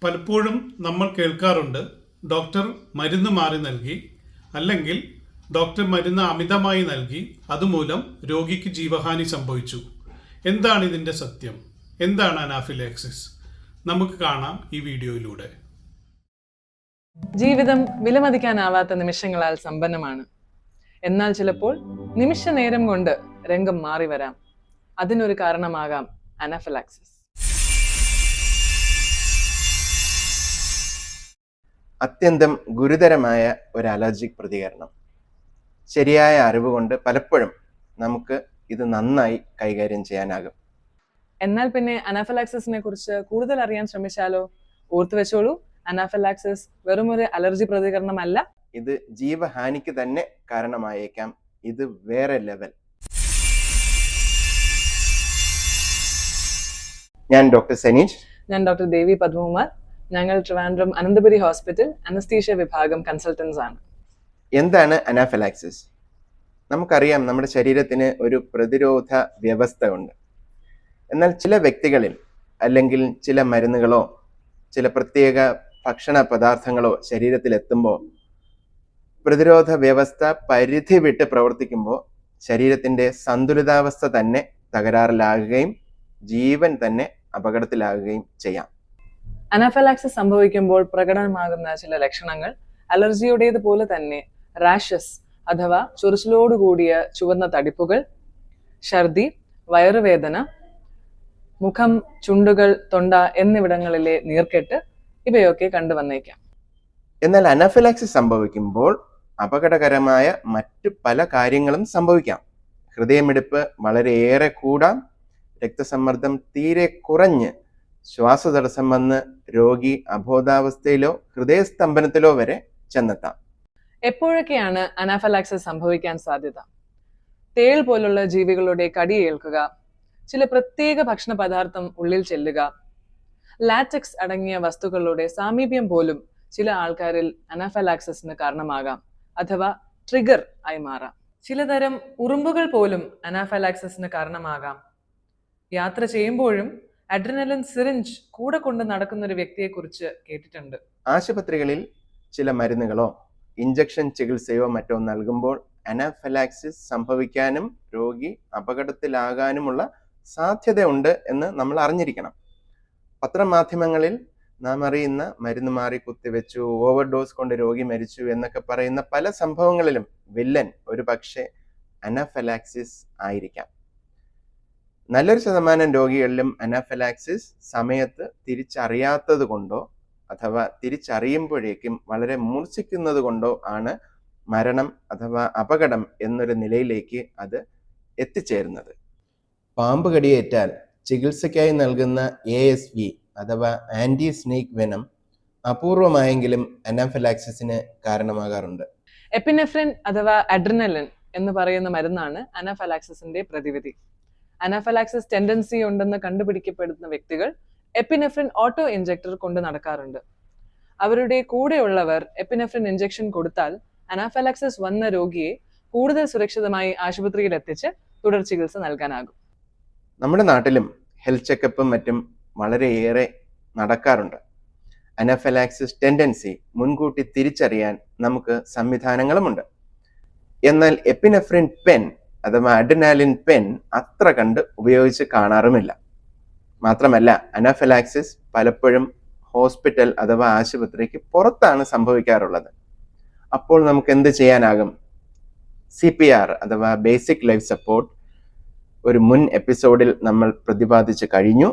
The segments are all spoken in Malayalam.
പലപ്പോഴും നമ്മൾ കേൾക്കാറുണ്ട്, ഡോക്ടർ മരുന്ന് മാറി നൽകി, അല്ലെങ്കിൽ ഡോക്ടർ മരുന്ന് അമിതമായി നൽകി, അതുമൂലം രോഗിക്ക് ജീവഹാനി സംഭവിച്ചു. എന്താണ് ഇതിൻ്റെ സത്യം? എന്താണ് അനാഫിലാക്സിസ്? നമുക്ക് കാണാം ഈ വീഡിയോയിലൂടെ. ജീവിതം വിലമതിക്കാനാവാത്ത നിമിഷങ്ങളാൽ സമ്പന്നമാണ്. എന്നാൽ ചിലപ്പോൾ നിമിഷ നേരം കൊണ്ട് രംഗം മാറി വരാം. അതിനൊരു കാരണമാകാം അനാഫിലാക്സിസ്. അത്യന്തം ഗുരുതരമായ ഒരു അലർജിക് പ്രതികരണം. ശരിയായ അറിവ് കൊണ്ട് പലപ്പോഴും നമുക്ക് ഇത് നന്നായി കൈകാര്യം ചെയ്യാനാകും. എന്നാൽ പിന്നെ അനാഫിലാക്സിസിനെ കുറിച്ച് കൂടുതൽ അറിയാൻ ശ്രമിച്ചാലോ? ഓർത്തു വെച്ചോളൂ, അനാഫിലാക്സിസ് വെറുമൊരു അലർജി പ്രതികരണമല്ല, ഇത് ജീവഹാനിക്ക് തന്നെ കാരണമായേക്കാം. ഇത് വേറെ ലെവൽ. ഞാൻ ഡോക്ടർ സനീഷ്. ഞാൻ ഡോക്ടർ ദേവി പത്മകുമാർ. ഞങ്ങൾ ട്രിവാൻഡ്രം അനന്തപുരി ഹോസ്പിറ്റൽ അനസ്തീഷ്യ വിഭാഗം കൺസൾട്ടൻസ് ആണ്. എന്താണ് അനാഫിലാക്സിസ്? നമുക്കറിയാം, നമ്മുടെ ശരീരത്തിന് ഒരു പ്രതിരോധ വ്യവസ്ഥ ഉണ്ട്. എന്നാൽ ചില വ്യക്തികളിൽ അല്ലെങ്കിൽ ചില മരുന്നുകളോ ചില പ്രത്യേക ഭക്ഷണ പദാർത്ഥങ്ങളോ ശരീരത്തിൽ എത്തുമ്പോൾ പ്രതിരോധ വ്യവസ്ഥ പരിധി വിട്ട് പ്രവർത്തിക്കുമ്പോൾ ശരീരത്തിൻ്റെ സന്തുലിതാവസ്ഥ തന്നെ തകരാറിലാകുകയും ജീവൻ തന്നെ അപകടത്തിലാകുകയും ചെയ്യാം. അനാഫിലാക്സിസ് സംഭവിക്കുമ്പോൾ പ്രകടനമാകുന്ന ചില ലക്ഷണങ്ങൾ അലർജിയുടേതുപോലെ തന്നെ റാഷസ് അഥവാ ചൊറിച്ചിലോടുകൂടിയ ചുവന്ന തടിപ്പുകൾ, ഛർദി, വയറുവേദന, മുഖം, ചുണ്ടുകൾ, തൊണ്ട എന്നിവിടങ്ങളിലെ നീർക്കെട്ട് ഇവയൊക്കെ കണ്ടുവന്നേക്കാം. എന്നാൽ അനാഫിലാക്സിസ് സംഭവിക്കുമ്പോൾ അപകടകരമായ മറ്റു പല കാര്യങ്ങളും സംഭവിക്കാം. ഹൃദയമിടിപ്പ് വളരെയേറെ കൂടാം, രക്തസമ്മർദ്ദം തീരെ കുറഞ്ഞ് ശ്വാസതടസ്സം വന്ന് രോഗി അബോധാവസ്ഥയിലോ ഹൃദയസ്തംഭനത്തിലോ വരെ ചെന്നെത്താം. എപ്പോഴൊക്കെയാണ് അനാഫിലാക്സിസ് സംഭവിക്കാൻ സാധ്യത? തേൾ പോലുള്ള ജീവികളുടെ കടിയേൽക്കുക, ചില പ്രത്യേക ഭക്ഷണ പദാർത്ഥം ഉള്ളിൽ ചെല്ലുക, ലാറ്റക്സ് അടങ്ങിയ വസ്തുക്കളുടെ സാമീപ്യം പോലും ചില ആൾക്കാരിൽ അനാഫിലാക്സിസിന് കാരണമാകാം അഥവാ ട്രിഗർ ആയി മാറാം. ചിലതരം ഉറുമ്പുകൾ പോലും അനാഫിലാക്സിസിന് കാരണമാകാം. യാത്ര ചെയ്യുമ്പോഴും അഡ്രിനലിൻ സിറിഞ്ച് കൂടെ കൊണ്ട് നടക്കുന്ന ഒരു വ്യക്തിയെ കുറിച്ച് കേട്ടിട്ടുണ്ട്. ആശുപത്രികളിൽ ചില മരുന്നുകളോ ഇഞ്ചക്ഷൻ ചികിത്സയോ മറ്റോ നൽകുമ്പോൾ അനാഫിലാക്സിസ് സംഭവിക്കാനും രോഗി അപകടത്തിലാകാനുമുള്ള സാധ്യതയുണ്ട് എന്ന് നമ്മൾ അറിഞ്ഞിരിക്കണം. പത്രമാധ്യമങ്ങളിൽ നാം അറിയുന്ന മരുന്ന് മാറി കുത്തിവെച്ചു, ഓവർഡോസ് കൊണ്ട് രോഗി മരിച്ചു എന്നൊക്കെ പറയുന്ന പല സംഭവങ്ങളിലും വില്ലൻ ഒരു പക്ഷേ അനാഫിലാക്സിസ് ആയിരിക്കാം. നല്ലൊരു ശതമാനം രോഗികളിലും അനാഫിലാക്സിസ് സമയത്ത് തിരിച്ചറിയാത്തത് കൊണ്ടോ അഥവാ തിരിച്ചറിയുമ്പോഴേക്കും വളരെ മൂർച്ഛിക്കുന്നത് കൊണ്ടോ ആണ് മരണം അഥവാ അപകടം എന്നൊരു നിലയിലേക്ക് അത് എത്തിച്ചേരുന്നത്. പാമ്പ് കടിയേറ്റാൽ ചികിത്സയ്ക്കായി നൽകുന്ന ASV അഥവാ ആന്റി സ്നേക്ക് വെനം അപൂർവമായെങ്കിലും അനാഫിലാക്സിസിന് കാരണമാകാറുണ്ട്. എപ്പിനെഫ്രിൻ അഥവാ അഡ്രിനലിൻ എന്ന് പറയുന്ന മരുന്നാണ് അനാഫിലാക്സിസിന്റെ പ്രതിവിധി. അനാഫിലാക്സിസ് ടെൻഡൻസി ഉണ്ടെന്ന് കണ്ടുപിടിക്കപ്പെടുന്ന വ്യക്തികൾ എപ്പിനെഫ്രിൻ ഓട്ടോ ഇഞ്ചക്ടർ കൊണ്ട് നടക്കാറുണ്ട്. അവരുടെ കൂടെയുള്ളവർ എപ്പിനെഫ്രിൻ ഇഞ്ചക്ഷൻ കൊടുത്താൽ അനാഫിലാക്സിസ് വന്ന രോഗിയെ കൂടുതൽ സുരക്ഷിതമായി ആശുപത്രിയിൽ എത്തിച്ച് തുടർ ചികിത്സ നൽകാനാകും. നമ്മുടെ നാട്ടിലും ഹെൽത്ത് ചെക്കപ്പും മറ്റും വളരെയേറെ നടക്കാറുണ്ട്. അനാഫിലാക്സിസ് ടെൻഡൻസി മുൻകൂട്ടി തിരിച്ചറിയാൻ നമുക്ക് സംവിധാനങ്ങളുമുണ്ട്. എന്നാൽ എപ്പിനെഫ്രിൻ പെൻ അഥവാ അഡ്രിനാലിൻ പെൻ അത്ര കണ്ട് ഉപയോഗിച്ച് കാണാറുമില്ല. മാത്രമല്ല, അനാഫിലാക്സിസ് പലപ്പോഴും ഹോസ്പിറ്റൽ അഥവാ ആശുപത്രിക്ക് പുറത്താണ് സംഭവിക്കാറുള്ളത്. അപ്പോൾ നമുക്ക് എന്ത് ചെയ്യാനാകും? CPR അഥവാ ബേസിക് ലൈഫ് സപ്പോർട്ട് ഒരു മുൻ എപ്പിസോഡിൽ നമ്മൾ പ്രതിപാദിച്ചു കഴിഞ്ഞു.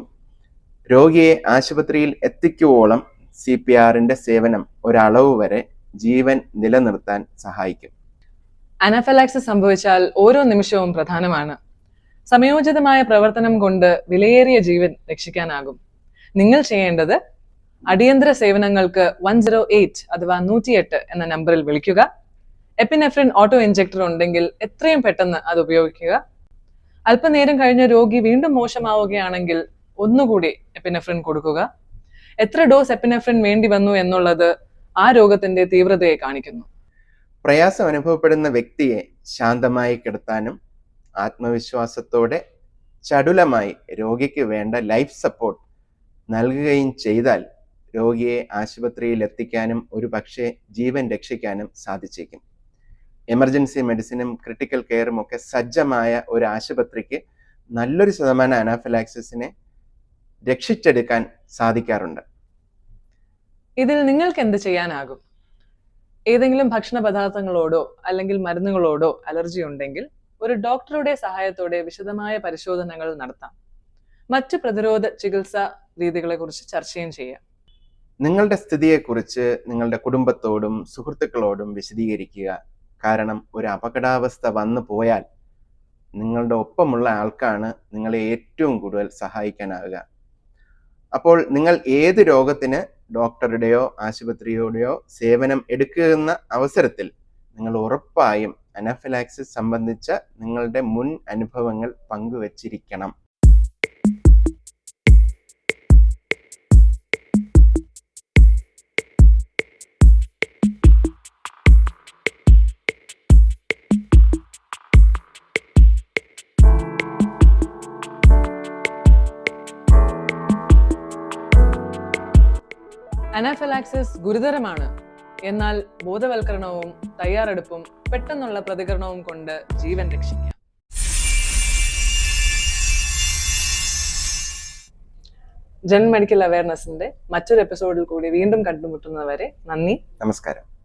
രോഗിയെ ആശുപത്രിയിൽ എത്തിക്കുവോളം CPRന്റെ സേവനം ഒരളവ് വരെ ജീവൻ നിലനിർത്താൻ സഹായിക്കും. അനാഫിലാക്സിസ് സംഭവിച്ചാൽ ഓരോ നിമിഷവും പ്രധാനമാണ്. സമയോചിതമായ പ്രവർത്തനം കൊണ്ട് വിലയേറിയ ജീവൻ രക്ഷിക്കാനാകും. നിങ്ങൾ ചെയ്യേണ്ടത് അടിയന്തര സേവനങ്ങൾക്ക് 108 അഥവാ 108 എന്ന നമ്പറിൽ വിളിക്കുക. എപ്പിനെഫ്രിൻ ഓട്ടോ ഇഞ്ചക്ടർ ഉണ്ടെങ്കിൽ എത്രയും പെട്ടെന്ന് അത് ഉപയോഗിക്കുക. അല്പനേരം കഴിഞ്ഞ രോഗി വീണ്ടും മോശമാവുകയാണെങ്കിൽ ഒന്നുകൂടി എപ്പിനെഫ്രിൻ കൊടുക്കുക. എത്ര ഡോസ് എപ്പിനെഫ്രിൻ വേണ്ടി വന്നു എന്നുള്ളത് ആ രോഗത്തിന്റെ തീവ്രതയെ കാണിക്കുന്നു. പ്രയാസം അനുഭവപ്പെടുന്ന വ്യക്തിയെ ശാന്തമായി കിടത്താനും ആത്മവിശ്വാസത്തോടെ ചടുലമായി രോഗിക്ക് വേണ്ട ലൈഫ് സപ്പോർട്ട് നൽകുകയും ചെയ്താൽ രോഗിയെ ആശുപത്രിയിൽ എത്തിക്കാനും ഒരു പക്ഷേ ജീവൻ രക്ഷിക്കാനും സാധിച്ചേക്കും. എമർജൻസി മെഡിസിനും ക്രിട്ടിക്കൽ കെയറും ഒക്കെ സജ്ജമായ ഒരു ആശുപത്രിക്ക് നല്ലൊരു ശതമാനം അനാഫിലാക്സിസിനെ രക്ഷിച്ചെടുക്കാൻ സാധിക്കാറുണ്ട്. ഇതിൽ നിങ്ങൾക്ക് എന്ത് ചെയ്യാനാകും? ഏതെങ്കിലും ഭക്ഷണ പദാർത്ഥങ്ങളോടോ അല്ലെങ്കിൽ മരുന്നുകളോടോ അലർജി ഉണ്ടെങ്കിൽ ഒരു ഡോക്ടറുടെ സഹായത്തോടെ വിശദമായ പരിശോധനകൾ നടത്താം. മറ്റ് പ്രതിരോധ ചികിത്സാ രീതികളെക്കുറിച്ച് ചർച്ചയും ചെയ്യാം. നിങ്ങളുടെ സ്ഥിതിയെക്കുറിച്ച് നിങ്ങളുടെ കുടുംബത്തോടും സുഹൃത്തുക്കളോടും വിശദീകരിക്കുക. കാരണം ഒരു അപകടാവസ്ഥ വന്നു പോയാൽ നിങ്ങളുടെ ഒപ്പമുള്ള ആൾക്കാണ് നിങ്ങളെ ഏറ്റവും കൂടുതൽ സഹായിക്കാനാവുക. അപ്പോൾ നിങ്ങൾ ഏത് രോഗത്തിന് ഡോക്ടറുടെയോ ആശുപത്രിയുടെയോ സേവനം എടുക്കുന്ന അവസരത്തിൽ നിങ്ങൾ ഉറപ്പായും അനാഫിലാക്സിസ് സംബന്ധിച്ച നിങ്ങളുടെ മുൻ അനുഭവങ്ങൾ പങ്കുവച്ചിരിക്കണം. അനാഫിലാക്സിസ് ഗുരുതരമാണ്. എന്നാൽ ബോധവൽക്കരണവും തയ്യാറെടുപ്പും പെട്ടെന്നുള്ള പ്രതികരണവും കൊണ്ട് ജീവൻ രക്ഷിക്കാം. ജനറൽ മെഡിക്കൽ അവയർനെസിന്റെ മറ്റൊരു എപ്പിസോഡിൽ കൂടി വീണ്ടും കണ്ടുമുട്ടുന്നവരെ നന്ദി, നമസ്കാരം.